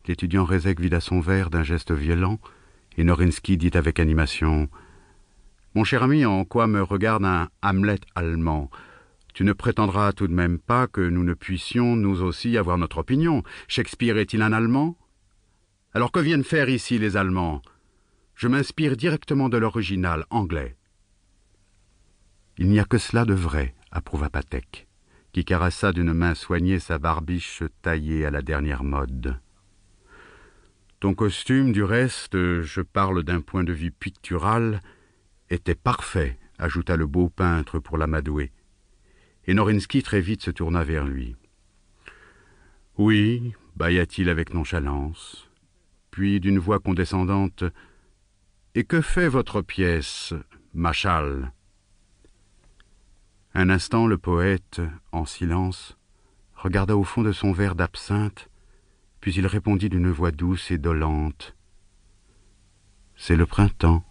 L'étudiant Rézek vida son verre d'un geste violent, et Norinsky dit avec animation « Mon cher ami, en quoi me regarde un Hamlet allemand ? Tu ne prétendras tout de même pas que nous ne puissions, nous aussi, avoir notre opinion. Shakespeare est-il un Allemand ? Alors que viennent faire ici les Allemands ? Je m'inspire directement de l'original anglais. » Il n'y a que cela de vrai, approuva Patek, qui caressa d'une main soignée sa barbiche taillée à la dernière mode. Ton costume, du reste, je parle d'un point de vue pictural, était parfait, ajouta le beau peintre pour l'amadouer. Et Norinsky très vite se tourna vers lui. Oui, bâilla-t-il avec nonchalance, puis d'une voix condescendante, et que fait votre pièce, Maschal ? Un instant, le poète, en silence, regarda au fond de son verre d'absinthe, puis il répondit d'une voix douce et dolente. « C'est le printemps. »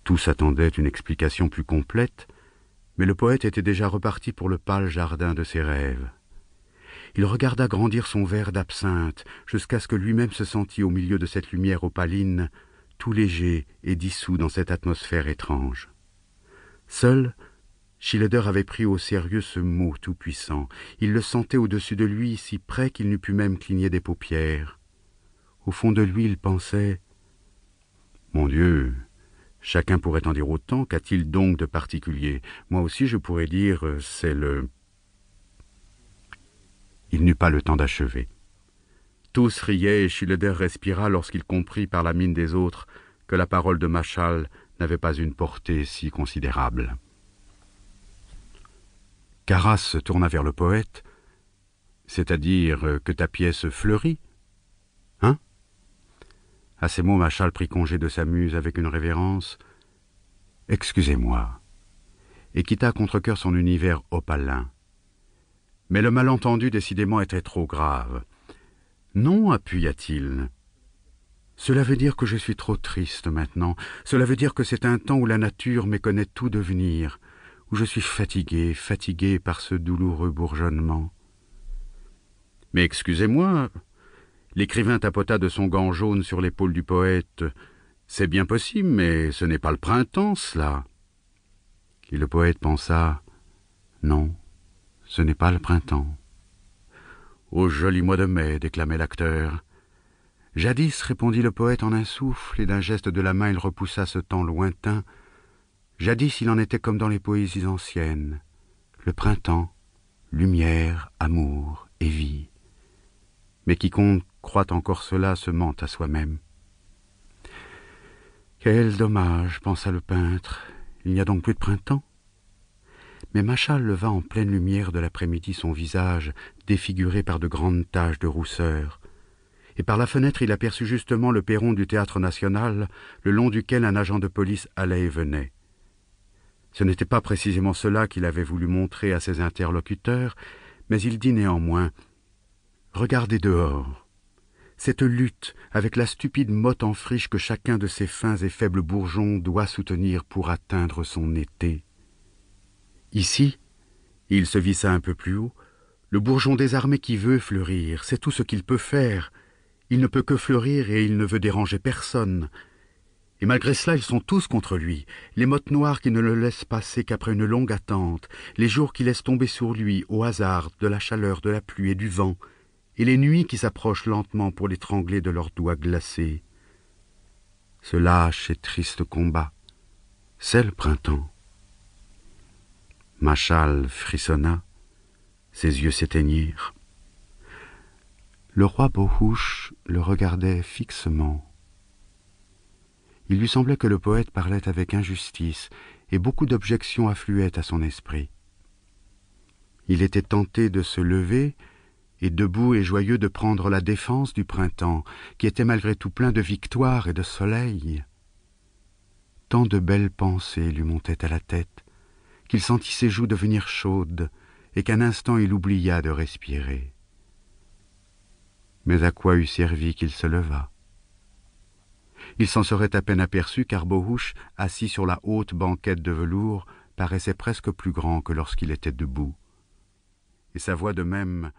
Tous attendaient une explication plus complète, mais le poète était déjà reparti pour le pâle jardin de ses rêves. Il regarda grandir son verre d'absinthe jusqu'à ce que lui-même se sentît au milieu de cette lumière opaline, tout léger et dissous dans cette atmosphère étrange. Seul, Schiller avait pris au sérieux ce mot tout-puissant. Il le sentait au-dessus de lui, si près qu'il n'eût pu même cligner des paupières. Au fond de lui, il pensait « Mon Dieu, chacun pourrait en dire autant, qu'a-t-il donc de particulier ? Moi aussi je pourrais dire « c'est le... » Il n'eut pas le temps d'achever. Tous riaient et Schiller respira lorsqu'il comprit par la mine des autres que la parole de Maschal n'avait pas une portée si considérable. Carras se tourna vers le poète, c'est-à-dire que ta pièce fleurit, hein ? À ces mots, Maschal prit congé de sa muse avec une révérence. « Excusez-moi » et quitta à contre-cœur son univers opalin. Mais le malentendu, décidément, était trop grave. « Non, appuya-t-il. Cela veut dire que je suis trop triste maintenant. Cela veut dire que c'est un temps où la nature méconnaît tout devenir, où je suis fatigué par ce douloureux bourgeonnement. » « Mais excusez-moi, » l'écrivain tapota de son gant jaune sur l'épaule du poète, « c'est bien possible, mais ce n'est pas le printemps, cela. » Et le poète pensa, « Non, ce n'est pas le printemps. » « Au joli mois de mai, » déclamait l'acteur. « Jadis, » répondit le poète en un souffle, et d'un geste de la main il repoussa ce temps lointain. Jadis, il en était comme dans les poésies anciennes. Le printemps, lumière, amour et vie. Mais quiconque croit encore cela se ment à soi-même. Quel dommage, pensa le peintre, il n'y a donc plus de printemps. Mais Maschal leva en pleine lumière de l'après-midi son visage défiguré par de grandes taches de rousseur, et par la fenêtre il aperçut justement le perron du Théâtre National, le long duquel un agent de police allait et venait. Ce n'était pas précisément cela qu'il avait voulu montrer à ses interlocuteurs, mais il dit néanmoins « Regardez dehors !» Cette lutte avec la stupide motte en friche que chacun de ces fins et faibles bourgeons doit soutenir pour atteindre son été. Ici, il se vissa un peu plus haut, le bourgeon désarmé qui veut fleurir, c'est tout ce qu'il peut faire. Il ne peut que fleurir et il ne veut déranger personne. Et malgré cela, ils sont tous contre lui, les mottes noires qui ne le laissent passer qu'après une longue attente, les jours qui laissent tomber sur lui, au hasard, de la chaleur, de la pluie et du vent, et les nuits qui s'approchent lentement pour l'étrangler de leurs doigts glacés. Ce lâche et triste combat, c'est le printemps. Maschal frissonna, ses yeux s'éteignirent. Le roi Bohush le regardait fixement. Il lui semblait que le poète parlait avec injustice, et beaucoup d'objections affluaient à son esprit. Il était tenté de se lever, et debout et joyeux de prendre la défense du printemps, qui était malgré tout plein de victoire et de soleil. Tant de belles pensées lui montaient à la tête, qu'il sentit ses joues devenir chaudes, et qu'un instant il oublia de respirer. Mais à quoi eût servi qu'il se levât? Il s'en serait à peine aperçu, car Bohush, assis sur la haute banquette de velours, paraissait presque plus grand que lorsqu'il était debout. Et sa voix de même